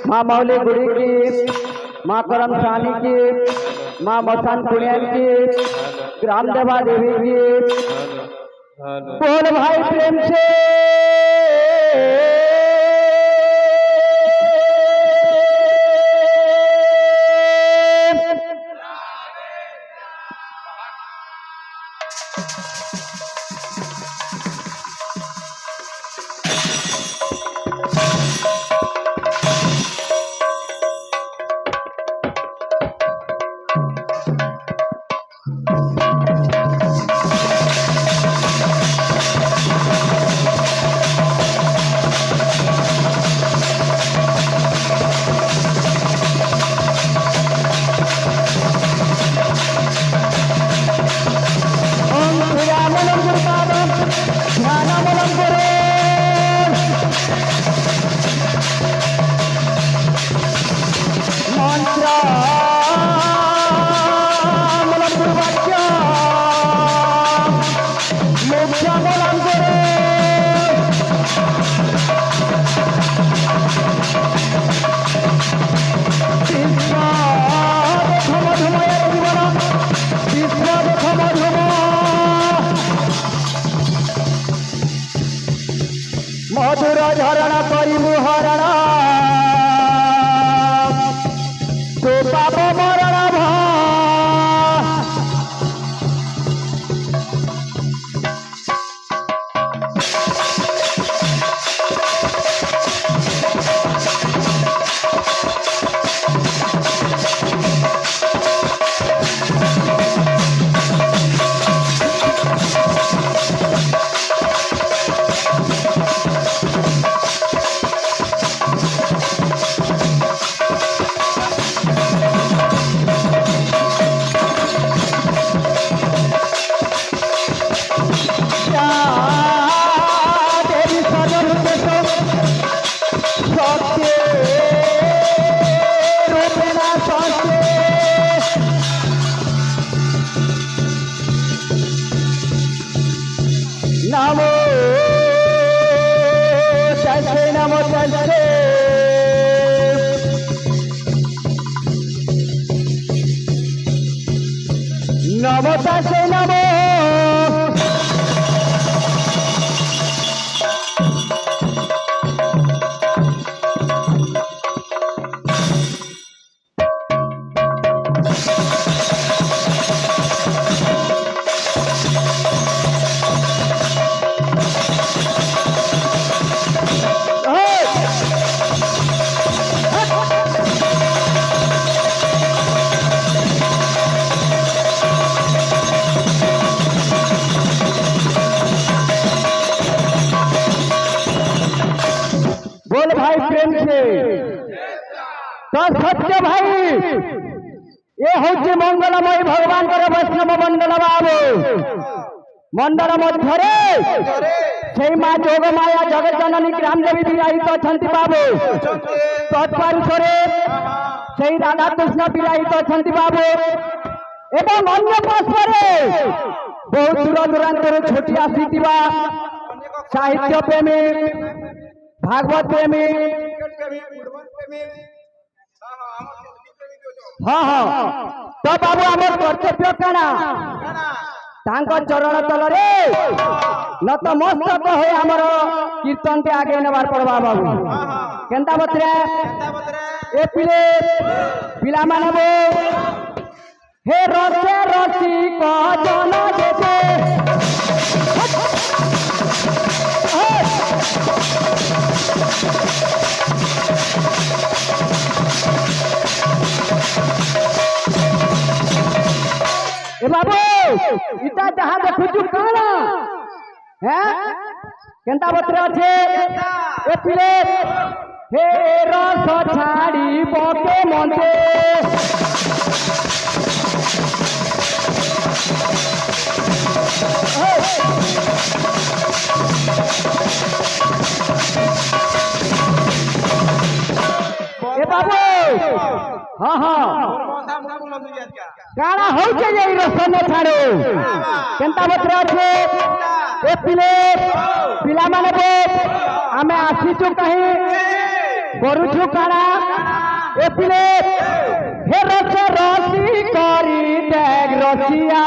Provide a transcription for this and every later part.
माँ मौली गुड़ी की, माँ करम सानी की, माँ मसान पुण्यन की, ग्राम देवा देवी की। बोल भाई प्रेम से मधुर झरणा करू हरण तो पाप मरण नमो तस्मै नमो तस्मै नमो तस्मै नमो बोल भाई प्रेम से तो सत्य भाई ये हूँ मंगलमय भगवान वैष्णव मंडल बाबू मंडल मध्य से माँ जोग माया जगत जननी ग्राम देवी विराहित अच्छा बाबू तत्पार्श्वे से राधा कृष्ण विराहित अच्छा बाबू एवं अन्य पार्श्वे बहुत दूर दूरांतर छोटी आसी साहित्य प्रेमी भागवत प्रेमी हाँ हाँ तो बाबू आम कर्तव्य काना चरण तल नतमस्तक हो आमर कीर्तन के आगे नबार पड़वा बाबू केंता बतरे ए पिले पिला माने हे रसे रसी को जन जेते ए बाबू इटा जहाँ देखु काना है केंता बतरे अच्छे ए पिले हे रस छाड़ी बके मनते ए बाबू हाँ हाँ काना हो के ये रसन छाड़ो केंता बतरे अच्छे ए पिले पिला माने बो आमे आसीचु कहीं କରୁଛୁ କାଣା ଏପିଲେ হেরছে রসি করি দেখ রসিয়া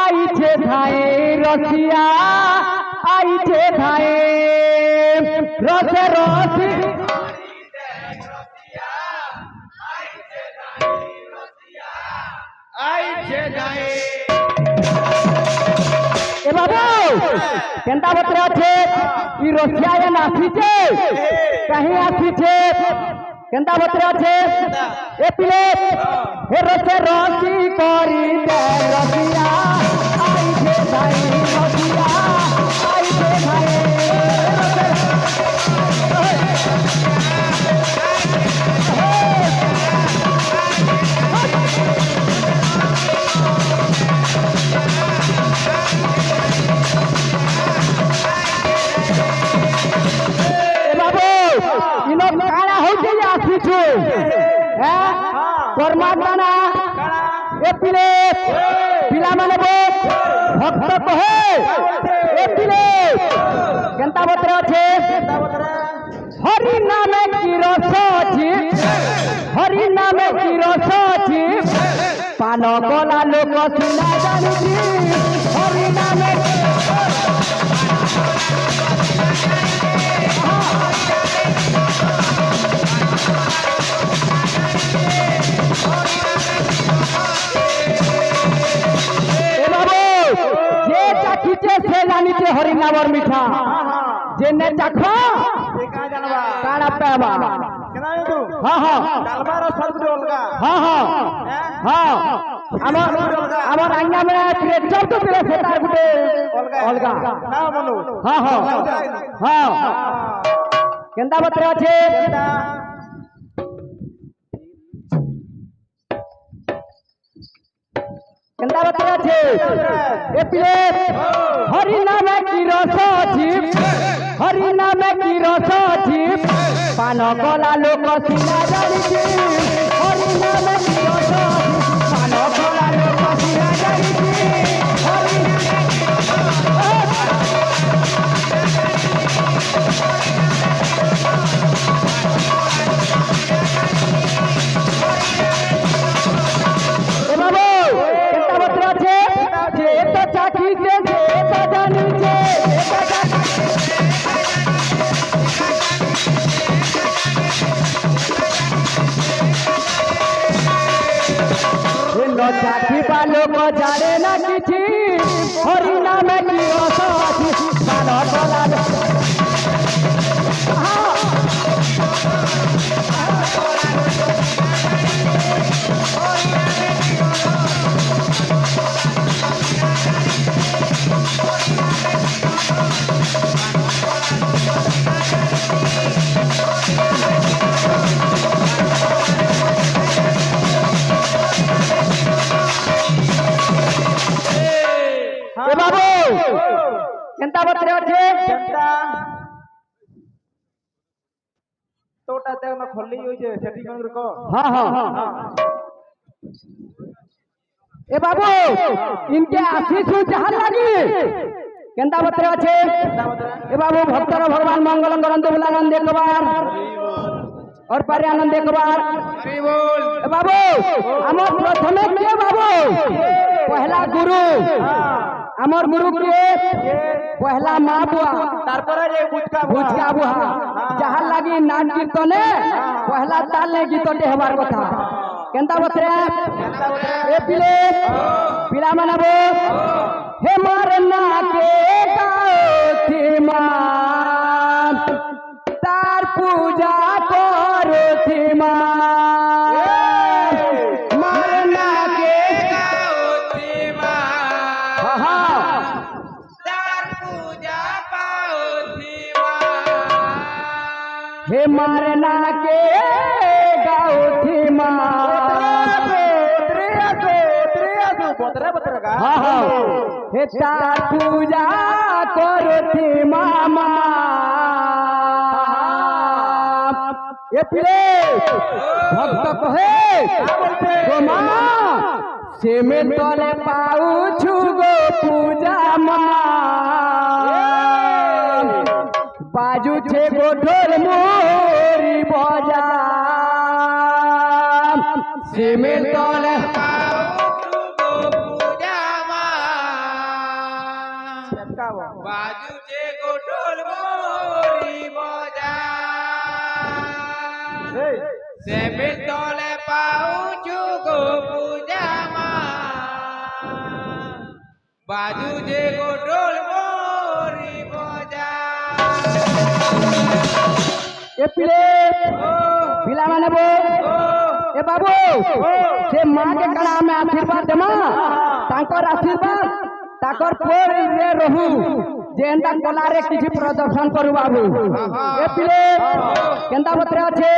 আইছে ধায়ে রসিয়া আইছে ধায়ে রসে রসি এ বাবু কেনটা বতরে আছে ই রসিয়া এ নাসিছে কাহি আসিছে কেনটা বতরে আছে এ পিলে হেরছে রসি করি দেখ রসিয়া আইছে ধায়ে রসিয়া আইছে ধায়ে परमात्मा ए पिले पिला माने भक्त कहे ए पिले केनता बतरे আছে हरि नामे की रस अछि हरि नामे की रस अछि पान कला लोक सुना जानिछि हरि नामे से जानिचे हरि नामर मीठा जे ने चाखो से का जानबा काड़ा पेबा केना तू हां हां डालबार सब डोलगा हां हां हां हमर आंगा में प्लेट सब तो तेरे से तार गुटे अलगा ना मनु हां हां हां केंदा बतरे আছে केंदा बतरे আছে ए प्लेट हरि नामे की रस अछि हरि नामे की रस अछि पान कला लोक सुना जानिछि हरि नामे की रस अछि पान कला लोक सुना जानिछि हरि ए बाबू केता बतरा छे जे तो चाकी से तो जानिछि चाखी बालो को जाने ना किछि हरि नामे की रस अछि पान कला ए बाबू केनता बतरे আছে केनता तोटा ते न खोली होइछे सेटिंग कर को हां हां ए बाबू इनके आशीष जहां लागी केनता बतरे আছে ए बाबू भक्तर भगवान मंगल करंतु बुलानंद एक बार और पारे आनंद एक बार हरि बोल ए बाबू हमर प्रथमे के बाबू पहला गुरु আমার গুরু কে পহলা মা বুয়া তারপরে যে বুঝকা বুয়া যাহার লাগি নাট কীর্তনে পহলা তালে গীতটে হবার কথা কেনতা বতরে এ পিলে পিলা মানাবো হে মার না কে গাওতি মা তার পূজা করতি মা हे मारना के गाओ थी माँ हे तार पूजा करो थी मामा ये पिले भक्त कहे तो माँ से में तले पाऊ छुगो पूजा मामा বাজুছে গোঢল মোরি বজা সিমের তলে বাজুছে গোঢল মোরি বজা সেমের তলে পাউছু গো পূজা মা বাজুছে গোঢল মোরি বজা এ পিলে পিলা মানে বো এ বাবু সে মাকে কাଣା আমি আশীর্বাদ দেমা তাঙ্কর আশীর্বাদ তাকর পরে রহু যেনটা কলারে কিছু প্রদর্শন করু বাবু এ পিলে কেনতা বতরে আছে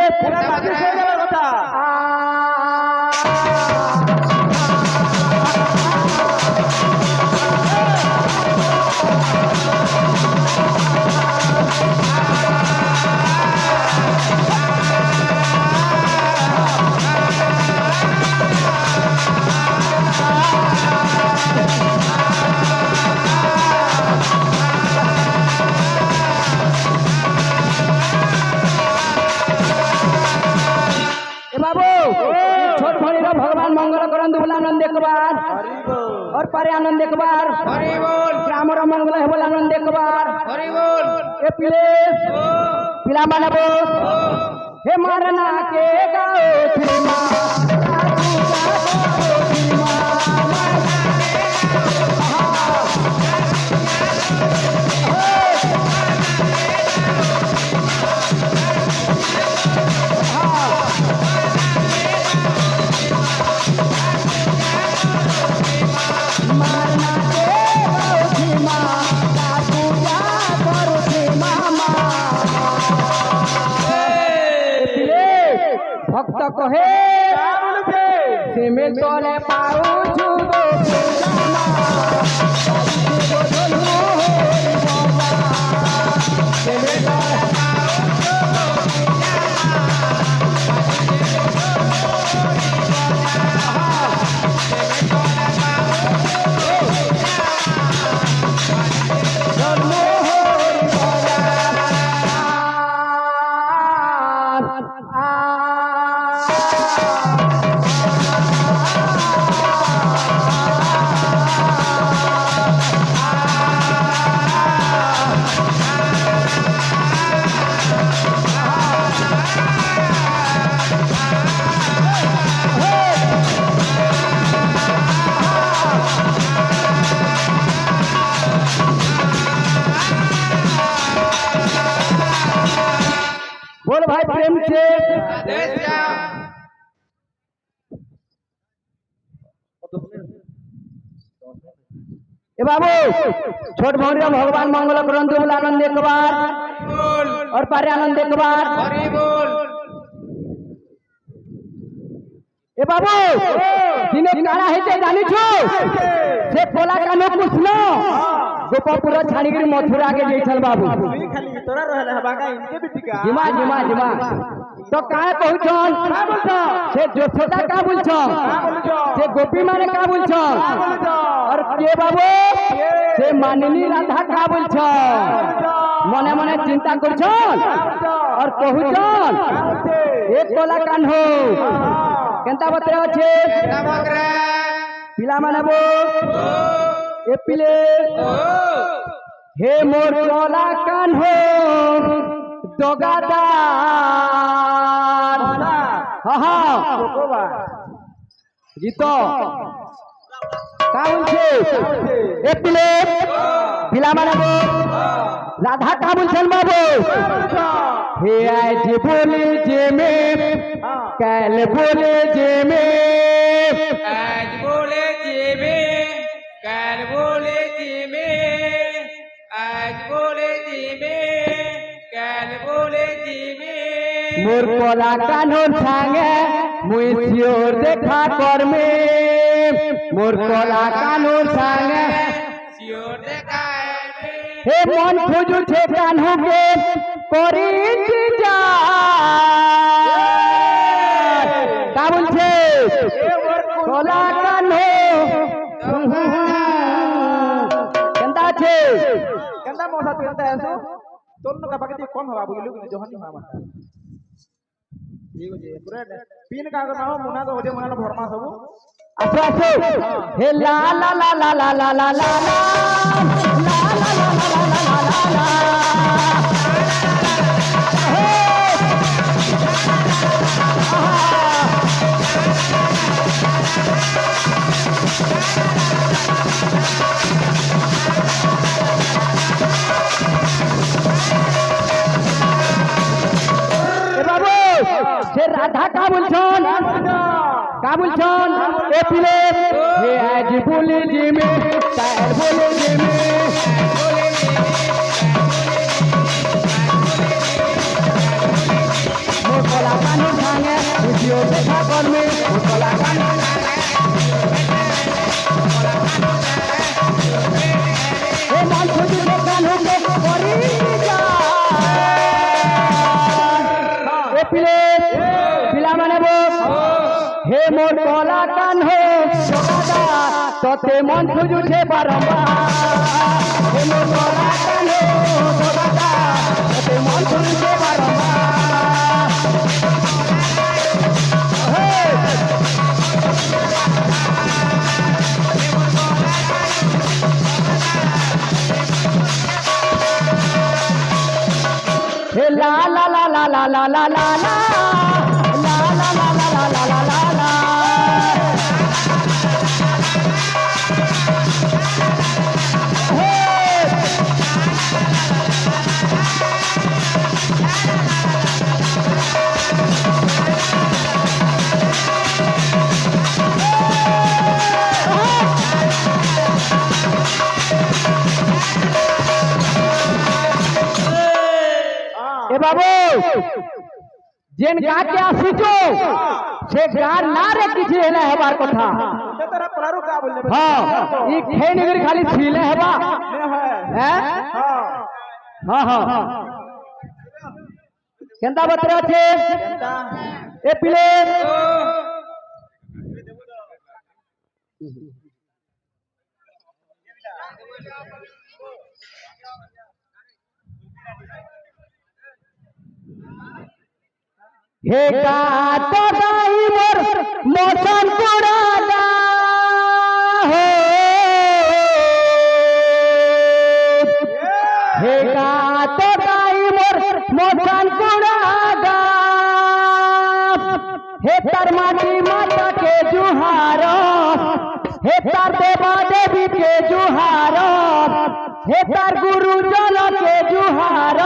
छोट भणी भगवान मंगल करन बोला आनंद एक बार और पारे आनंद एक बार हरि बोल ग्राम मंगल है बोला आनंद एक बार हरि बोल ए पिले पिला माने बो हे मारना के गाओ श्रीमा भक्त कहे सिमेर तले पाउछु गो बोल भाई प्रेम से देश जा ए बाबू छोट भौरिया भगवान मंगल ग्रंथ बोला आनंद एक बार बोल और पारे आनंद एक बार हरि बोल ए बाबू दिने काड़ा हेते जानी छु से कोला कानो कुछनो गोपापुर छाड़ीगिरी मथुरा के जैठल बाबू खाली तोरा रहले हबा का इनके भी टिका जिमा जिमा जिमा तो काहे कहउछन का बोलछो से जोशोदा का बोलछन से गोपी माने का बोलछन और के बाबू से माननी राधा का बोलछन मने मने चिंता करछन और कहउछन एक कोला कान हो केनता बतरे আছে नमग्रा पिला माने बो ए पिले हे मोर कोला कान हो दोगादार हा कोबा जीतो का বলছে এ পিলে পিলা মানে বো রাধা का বলছেন বাবু हे आज बोले जे में कल बोले जे में आज बोले जीवे कल बोले जीवे आज बोले जीवे कल बोले जीवे मोर कोला कानोर सांगे मुई सियोर देखा करमे मोर कोला कानोर सांगे सियोर देखाए हे मन खोजू छे कान्हू के करी जा का बोलছে कोला कान्हू কেনতা আছে কেনতা মশা তুই কেনতা আছো তোর নকা বাকি দিয়ে কম হবা বুঝলু কিন্তু যখনই হবা ঠিক আছে পুরা পিন কাগজ নাও মুনা তো ওজে মুনা ভরমা সবু আসো আসো হে লা লা লা লা লা লা লা লা লা সে রাধা কা বলছন কা বলছন এ পিলে হে আজ বলে জিমে তার বলে জিমে মোকলা কানু ভাঙে ভিডিও দেখা করবে মোকলা কানু হে মন খুঁজি কানু কে করি যা এ পিলে পিলা মানে হে মোর কলা কান হে সদা ততে মন খুঁজুছে বারম্বার হে মোর কলা কান হে সদা ততে মন খুঁজুছে বারম্বার হে লা লা লা লা লা লা লা লা লা এ বাবু যেন গাকে আসিছো সে গার না রে কিছু হেলে হেবার কথা ते तेरा पलारू का बोलने হ্যাঁ ই খেনিগির খালি ছিলে হেবা ने है হ্যাঁ हां হ্যাঁ হ্যাঁ কেনতা বতরে আছে केनता এ পিলে হে গাত গাই মোর মতন কোড়া গা হে গাত গাই মোর মতন কোড়া গা হে তার মাটি মাতা কে জুহার হে তার দেবা দেবী কে জুহার হে তার গুরুজন কে জুহার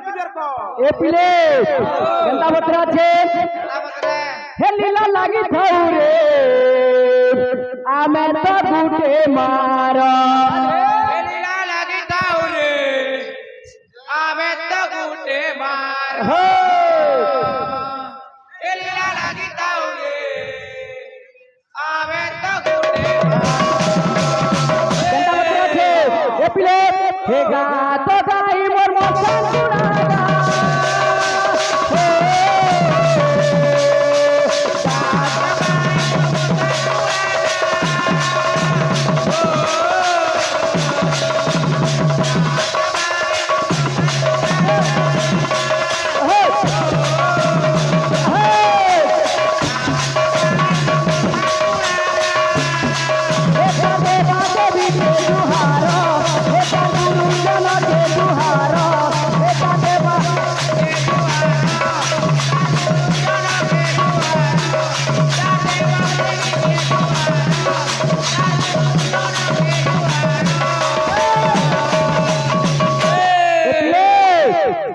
क्लियर को এ পিলে কেনতা বতরা আছে হে লীলা লাগি থাউ রে আমি তো গুটে মার লীলা লাগি তাও রে আবে তো গুটে মার হে লীলা লাগি তাও রে আবে তো গুটে মার কেনতা বতরা আছে এ পিলে হে গা তো গাই মোর মতন কুড়াগা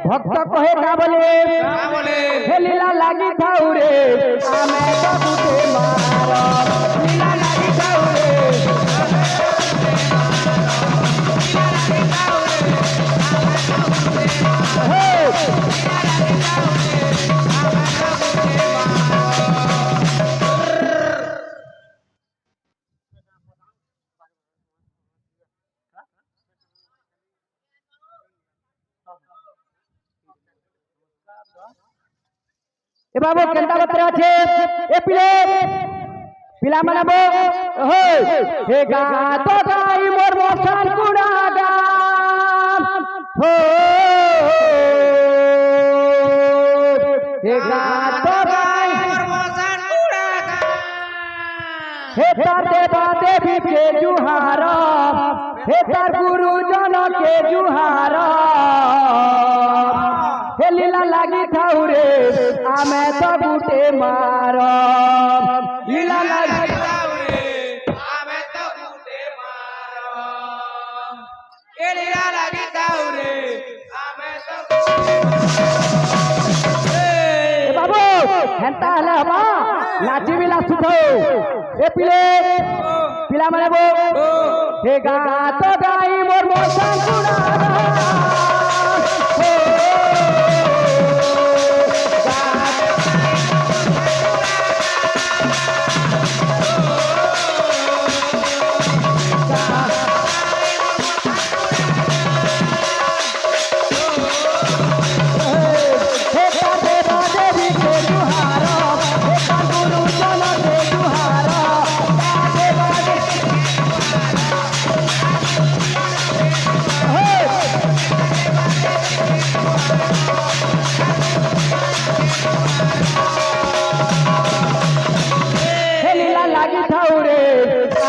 ভক্ত কহে কা বলে का बोले হে লীলা লাগি থাউ রে আমি তো গুটে মার লীলা লাগি থাউ রে এ বাবু কেনতা বতরা আছে এ পিলে পিলা মানে বো হে হে গা তো গাই মোর মশান কুড়া গা हो हे गात गाई মশান কুড়া हे तार देवा देवी के जुहार हे तार गुरुजन के जुहार हे लीला लागी ठाउरे आमे तो गुटे मार लीला लागी দাউরে আমি তো গুটে মারো এলিয়া লাগি দাউরে আমি তো ए बाबू हेंता हले हमा नाची बिला सुथो ए पिले पिला माने बो हे गात गाई मोर मोसन कुड़ा लीला लागी ठाउरे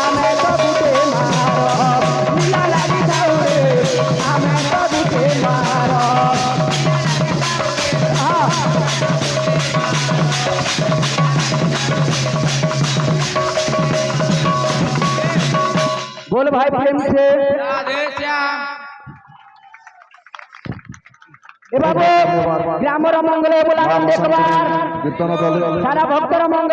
आमे तो गुटे मार लीला लागी ठाउरे आमे तो गुटे मार बोल भाई प्रेम से রাধে শ্যাম ए बाबू ग्रामर मंगले बोला देखबार কীর্তন দলে सारा भक्तर मंगल